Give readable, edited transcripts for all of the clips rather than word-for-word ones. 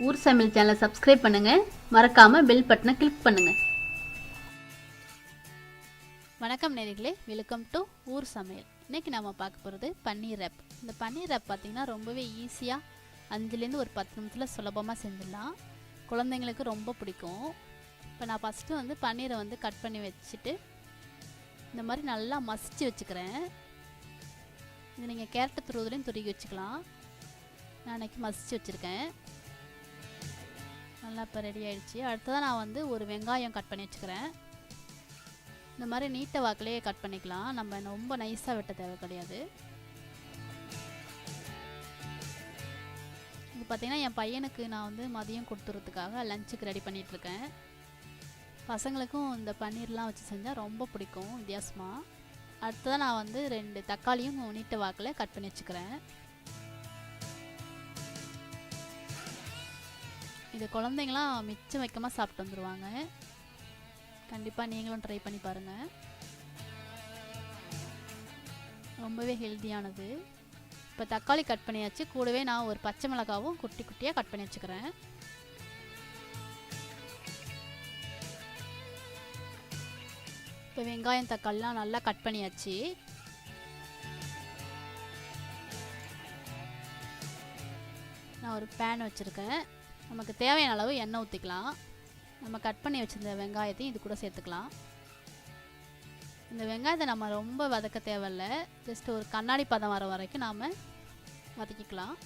ஊர் சமையல் சேனலை சப்ஸ்கிரைப் பண்ணுங்கள், மறக்காமல் பெல் பட்டனை கிளிக் பண்ணுங்கள். வணக்கம் நேயர்களே, வெல்கம் டு ஊர் சமையல். இன்றைக்கி நம்ம பார்க்க போகிறது பன்னீர் ரேப். இந்த பன்னீர் ரேப் பார்த்திங்கன்னா ரொம்பவே ஈஸியாக 5லேருந்து ஒரு 10 நிமிஷத்தில் சுலபமாக செஞ்சிடலாம். குழந்தைங்களுக்கு ரொம்ப பிடிக்கும். இப்போ நான் ஃபஸ்ட்டு பன்னீரை கட் பண்ணி வச்சுட்டு இந்த மாதிரி நல்லா மசிச்சு வச்சுக்கிறேன். இது நீங்கள் கேரட்டு துருவதுலேயும் துருகி வச்சுக்கலாம். நான் இன்றைக்கி மசிச்சு வச்சுருக்கேன். நல்லா இப்போ ரெடி ஆகிடுச்சு. அடுத்ததான் நான் ஒரு வெங்காயம் கட் பண்ணி வச்சுக்கிறேன். இந்த மாதிரி நீட்டை வாக்கிலேயே கட் பண்ணிக்கலாம். நம்ம ரொம்ப நைஸாக வெட்ட தேவை கிடையாது. இது பார்த்திங்கன்னா என் பையனுக்கு நான் மதியம் கொடுத்துறதுக்காக லஞ்சுக்கு ரெடி பண்ணிகிட்ருக்கேன். பசங்களுக்கும் இந்த பன்னீர்லாம் வச்சு செஞ்சால் ரொம்ப பிடிக்கும் வித்தியாசமாக. அடுத்ததான் நான் 2 தக்காளியும் நீட்டை வாக்கில் கட் பண்ணி வச்சுக்கிறேன். இது குழந்தைங்களாம் மிச்சம் வைக்காமல் சாப்பிட்டு வந்துடுவாங்க. கண்டிப்பாக நீங்களும் ட்ரை பண்ணி பாருங்கள். ரொம்பவே ஹெல்த்தியானது. இப்போ தக்காளி கட் பண்ணியாச்சு. கூடவே நான் ஒரு பச்சை மிளகாவும் குட்டி குட்டியாக கட் பண்ணி வச்சுக்கிறேன். இப்போ வெங்காயம் தக்காளிலாம் நல்லா கட் பண்ணியாச்சு. நான் ஒரு பேன் வச்சுருக்கேன். நமக்கு தேவையான அளவு எண்ணெய் ஊற்றிக்கலாம். நம்ம கட் பண்ணி வச்சுருந்த வெங்காயத்தையும் இது கூட சேர்த்துக்கலாம். இந்த வெங்காயத்தை நம்ம ரொம்ப வதக்க தேவையில்லை. ஜஸ்ட் ஒரு கண்ணாடி பதம் வர வரைக்கும் நாம் வதக்கிக்கலாம்.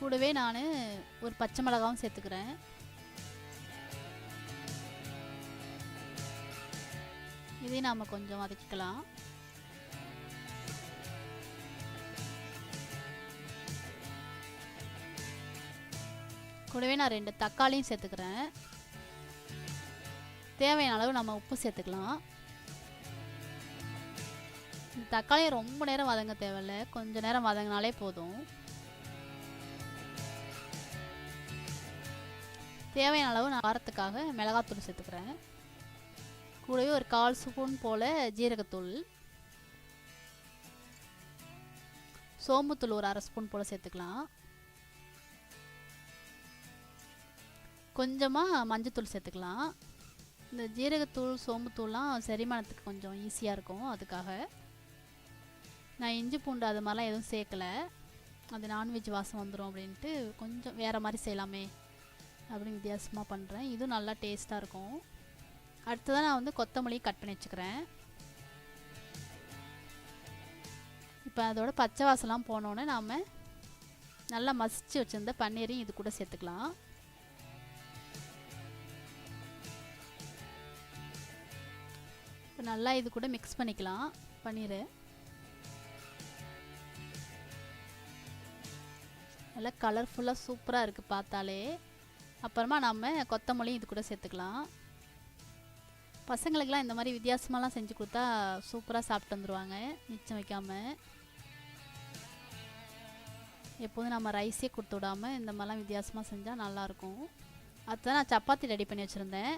கூடவே நான் ஒரு பச்சை மிளகாவும் சேர்த்துக்கிறேன். இதையும் நாம் கொஞ்சம் வதக்கிக்கலாம். கூடவே நான் 2 தக்காளியும் சேர்த்துக்கிறேன். தேவையான அளவு நம்ம உப்பு சேர்த்துக்கலாம். இந்த தக்காளியை ரொம்ப நேரம் வதங்க தேவையில்லை, கொஞ்சம் நேரம் வதங்கினாலே போதும். தேவையான அளவு நான் காரத்துக்காக மிளகாத்தூள் சேர்த்துக்கிறேன். கூடவே ஒரு 1/4 ஸ்பூன் போல் ஜீரகத்தூள், சோம்புத்தூள் ஒரு 1/2 ஸ்பூன் போல் சேர்த்துக்கலாம். கொஞ்சமாக மஞ்சத்தூள் சேர்த்துக்கலாம். இந்த ஜீரகத்தூள் சோம்புத்தூள்லாம் செரிமானத்துக்கு கொஞ்சம் ஈஸியாக இருக்கும். அதுக்காக நான் இஞ்சி பூண்டு அது மாதிரிலாம் எதுவும் சேர்க்கலை. அது நான்வெஜ் வாசம் வந்துடும் அப்படின்ட்டு கொஞ்சம் வேறு மாதிரி செய்யலாமே அப்படின்னு வித்தியாசமாக பண்ணுறேன். இதுவும் நல்லா டேஸ்ட்டாக இருக்கும். அடுத்ததான் நான் கொத்தமல்லி கட் பண்ணி வச்சுக்கிறேன். இப்போ அதோட பச்சை வாசலாம் போனோன்னே நாம் நல்லா மசிச்சு வச்சுருந்த பன்னீரையும் இது கூட சேர்த்துக்கலாம். இப்போ நல்லா இது கூட மிக்ஸ் பண்ணிக்கலாம் பன்னீரை. நல்லா கலர்ஃபுல்லாக சூப்பராக இருக்குது பார்த்தாலே. அப்புறமா நம்ம கொத்தமல்லியும் இது கூட சேர்த்துக்கலாம். பசங்களுக்கெலாம் இந்த மாதிரி வித்தியாசமாலாம் செஞ்சு கொடுத்தா சூப்பராக சாப்பிட்டு வந்துடுவாங்க மிச்சம் வைக்காமல். எப்போதும் நம்ம ரைஸே கொடுத்து விடாமல் இந்த மாதிரிலாம் வித்தியாசமாக செஞ்சால் நல்லாயிருக்கும். அதுதான் நான் சப்பாத்தி ரெடி பண்ணி வச்சுருந்தேன்.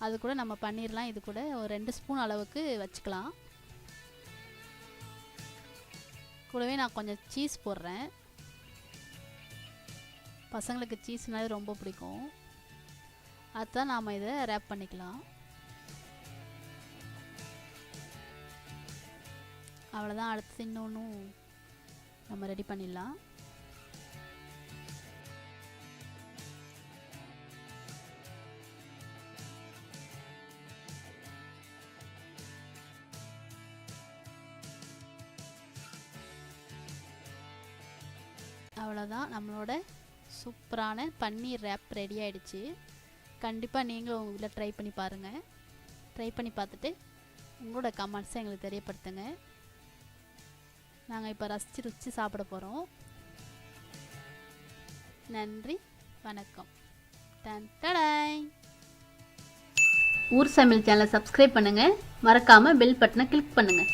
அது கூட நம்ம பன்னீர்லாம் இது கூட ஒரு 2 ஸ்பூன் அளவுக்கு வச்சுக்கலாம். கூடவே நான் கொஞ்சம் சீஸ் போடுறேன். பசங்களுக்கு சீஸ்னாலே ரொம்ப பிடிக்கும். அதுதான் நாம் இதை ரேப் பண்ணிக்கலாம். அவ்வளோதான். அடுத்து இன்னொன்றும் நம்ம ரெடி பண்ணிடலாம். அவ்வளோதான், நம்மளோட சூப்பரான பன்னீர் ரேப் ரெடி ஆகிடுச்சு. கண்டிப்பாக நீங்களும் உங்கள் வீட்டில் ட்ரை பண்ணி பாருங்கள். ட்ரை பண்ணி பார்த்துட்டு உங்களோட கமெண்ட்ஸை எங்களுக்கு தெரியப்படுத்துங்க. நாங்கள் இப்போ ரசித்து ருச்சி சாப்பிட போகிறோம். நன்றி, வணக்கம். டடாய். ஊர் சமையல் சேனலை சப்ஸ்கிரைப் பண்ணுங்கள், மறக்காமல் பெல் பட்டனை கிளிக் பண்ணுங்கள்.